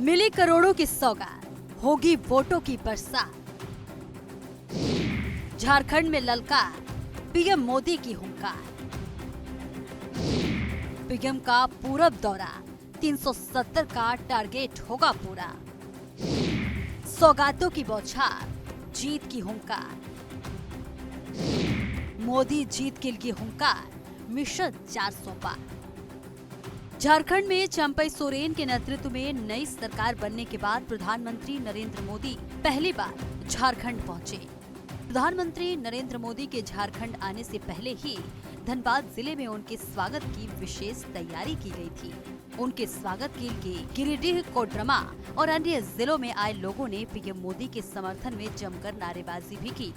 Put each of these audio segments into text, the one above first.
मिली करोड़ों की सौगात, होगी वोटों की बरसात। झारखंड में ललकार, पीएम मोदी की हुंकार। पीएम का पूरब दौरा, 370 का टारगेट होगा पूरा। सौगातों की बौछार, जीत की हुंकार। मोदी जीत के लिए हुंकार, मिशन 400 पार। झारखंड में चंपई सोरेन के नेतृत्व में नई सरकार बनने के बाद प्रधानमंत्री नरेंद्र मोदी पहली बार झारखंड पहुंचे। प्रधानमंत्री नरेंद्र मोदी के झारखंड आने से पहले ही धनबाद जिले में उनके स्वागत की विशेष तैयारी की गई थी। उनके स्वागत के लिए गिरिडीह, कोडरमा और अन्य जिलों में आए लोगों ने पीएम मोदी के समर्थन में जमकर नारेबाजी भी की।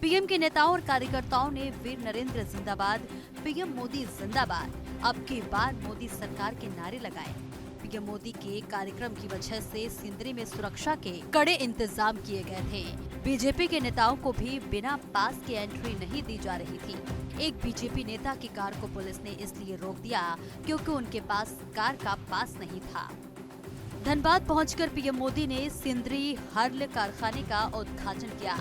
पीएम के नेताओं और कार्यकर्ताओं ने वीर नरेंद्र जिंदाबाद, पीएम मोदी जिंदाबाद, अब की बार मोदी सरकार के नारे लगाए। पीएम मोदी के कार्यक्रम की वजह से सिंदरी में सुरक्षा के कड़े इंतजाम किए गए थे। बीजेपी के नेताओं को भी बिना पास के एंट्री नहीं दी जा रही थी। एक बीजेपी नेता की कार को पुलिस ने इसलिए रोक दिया क्योंकि उनके पास कार का पास नहीं था। धनबाद पहुंचकर पीएम मोदी ने सिंदरी हर्ल कारखाने का उद्घाटन किया।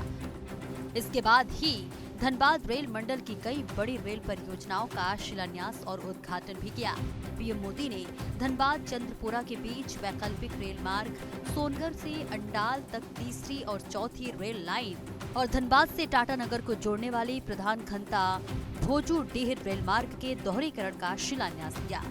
इसके बाद ही धनबाद रेल मंडल की कई बड़ी रेल परियोजनाओं का शिलान्यास और उद्घाटन भी किया। पीएम मोदी ने धनबाद चंद्रपुरा के बीच वैकल्पिक रेल मार्ग, सोनगढ़ से अंडाल तक तीसरी और चौथी रेल लाइन और धनबाद से टाटानगर को जोड़ने वाली प्रधान खंता भोजूडीह रेल मार्ग के दोहरीकरण का शिलान्यास किया।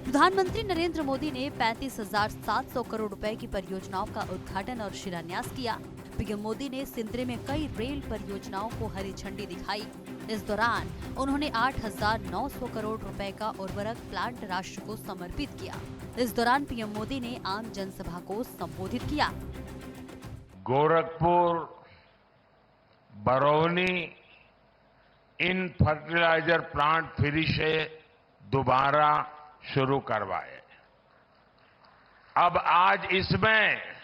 प्रधानमंत्री नरेंद्र मोदी ने 35,700 करोड़ रुपए की परियोजनाओं का उद्घाटन और शिलान्यास किया। पीएम मोदी ने सिंदरी में कई रेल परियोजनाओं को हरी झंडी दिखाई। इस दौरान उन्होंने 8,900 करोड़ रुपए का उर्वरक प्लांट राष्ट्र को समर्पित किया। इस दौरान पीएम मोदी ने आम जनसभा को संबोधित किया। गोरखपुर, बरौनी इन फर्टिलाइजर प्लांट फिर से दोबारा शुरू करवाए। अब आज इसमें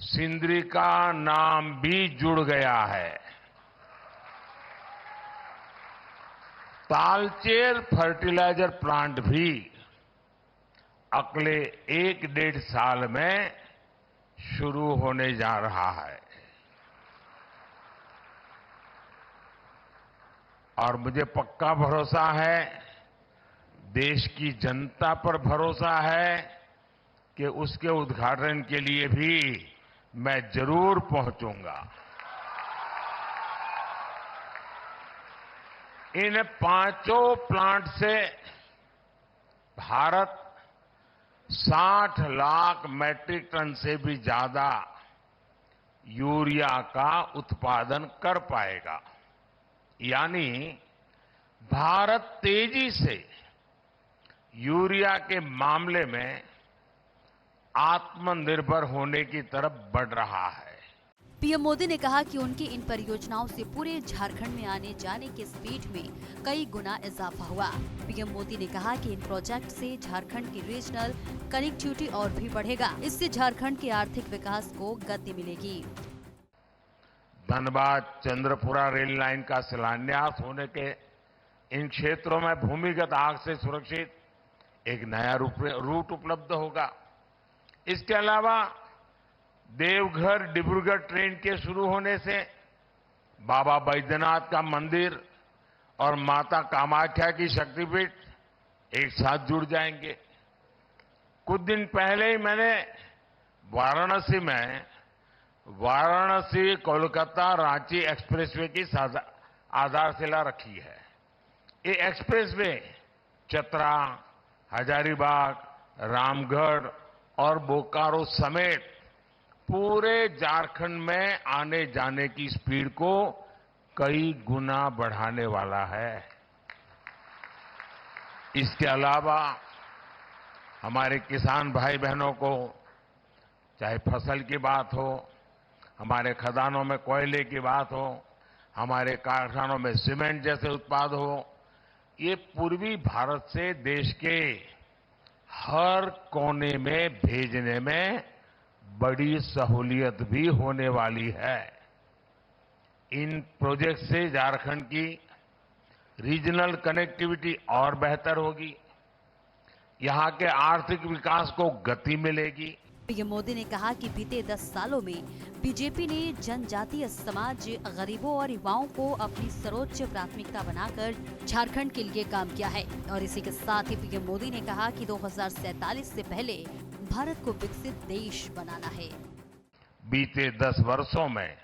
सिंदरी का नाम भी जुड़ गया है। तालचेर फर्टिलाइजर प्लांट भी अगले 1-1.5 साल में शुरू होने जा रहा है। और मुझे पक्का भरोसा है, देश की जनता पर भरोसा है कि उसके उद्घाटन के लिए भी मैं जरूर पहुंचूंगा। इन 5 प्लांट से भारत 60 लाख मैट्रिक टन से भी ज्यादा यूरिया का उत्पादन कर पाएगा। यानी भारत तेजी से यूरिया के मामले में आत्मनिर्भर होने की तरफ बढ़ रहा है। पीएम मोदी ने कहा कि उनकी इन परियोजनाओं से पूरे झारखंड में आने जाने की स्पीड में कई गुना इजाफा हुआ। पीएम मोदी ने कहा कि इन प्रोजेक्ट से झारखंड की रीजनल कनेक्टिविटी और भी बढ़ेगा। इससे झारखंड के आर्थिक विकास को गति मिलेगी। धनबाद चंद्रपुरा रेल लाइन का शिलान्यास होने के इन क्षेत्रों में भूमिगत आग से सुरक्षित एक नया रूट उपलब्ध होगा। इसके अलावा देवघर डिब्रूगढ़ ट्रेन के शुरू होने से बाबा बैद्यनाथ का मंदिर और माता कामाख्या की शक्तिपीठ एक साथ जुड़ जाएंगे। कुछ दिन पहले ही मैंने वाराणसी में वाराणसी कोलकाता रांची एक्सप्रेसवे की आधारशिला रखी है। ये एक्सप्रेसवे चतरा, हजारीबाग, रामगढ़ और बोकारो समेत पूरे झारखंड में आने जाने की स्पीड को कई गुना बढ़ाने वाला है। इसके अलावा हमारे किसान भाई बहनों को चाहे फसल की बात हो, हमारे खदानों में कोयले की बात हो, हमारे कारखानों में सीमेंट जैसे उत्पाद हो, ये पूर्वी भारत से देश के हर कोने में भेजने में बड़ी सहूलियत भी होने वाली है। इन प्रोजेक्ट से झारखंड की रीजनल कनेक्टिविटी और बेहतर होगी, यहां के आर्थिक विकास को गति मिलेगी। पीएम मोदी ने कहा कि बीते 10 सालों में बीजेपी ने जनजातीय समाज, गरीबों और युवाओं को अपनी सर्वोच्च प्राथमिकता बनाकर झारखंड के लिए काम किया है। और इसी के साथ ही पीएम मोदी ने कहा कि 2047 से पहले भारत को विकसित देश बनाना है। बीते 10 वर्षों में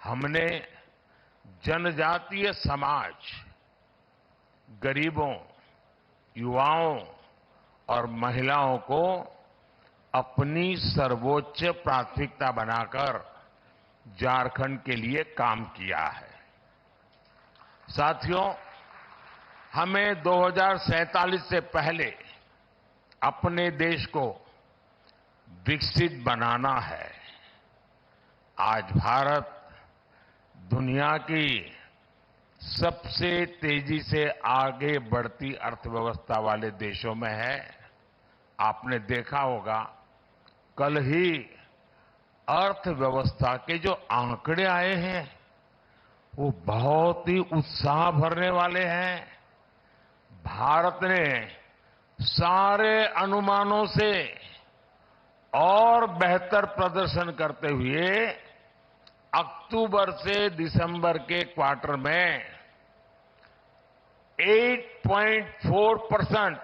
हमने जनजातीय समाज, गरीबों, युवाओं और महिलाओं को अपनी सर्वोच्च प्राथमिकता बनाकर झारखंड के लिए काम किया है। साथियों, हमें 2047 से पहले अपने देश को विकसित बनाना है। आज भारत दुनिया की सबसे तेजी से आगे बढ़ती अर्थव्यवस्था वाले देशों में है। आपने देखा होगा, कल ही अर्थव्यवस्था के जो आंकड़े आए हैं वो बहुत ही उत्साह भरने वाले हैं। भारत ने सारे अनुमानों से और बेहतर प्रदर्शन करते हुए अक्टूबर से दिसंबर के क्वार्टर में 8.4%,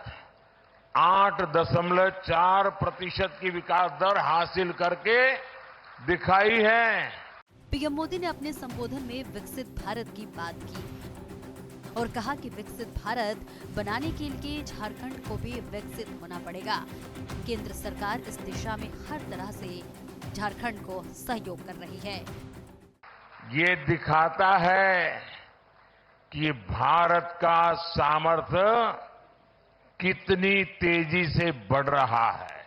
8.4% की विकास दर हासिल करके दिखाई है। पीएम मोदी ने अपने संबोधन में विकसित भारत की बात की और कहा कि विकसित भारत बनाने के लिए झारखंड को भी विकसित होना पड़ेगा। केंद्र सरकार इस दिशा में हर तरह से झारखंड को सहयोग कर रही है। ये दिखाता है कि भारत का सामर्थ्य कितनी तेजी से बढ़ रहा है।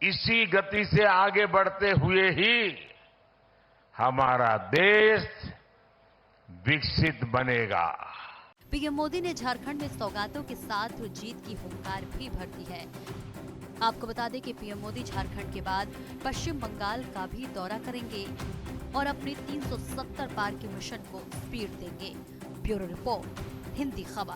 इसी गति से आगे बढ़ते हुए ही हमारा देश विकसित बनेगा। पीएम मोदी ने झारखंड में सौगातों के साथ जीत की हुंकार भी भर दी है। आपको बता दें कि पीएम मोदी झारखंड के बाद पश्चिम बंगाल का भी दौरा करेंगे और अपने 370 पार के मिशन को स्पीड देंगे। ब्यूरो रिपोर्ट, हिंदी खबर।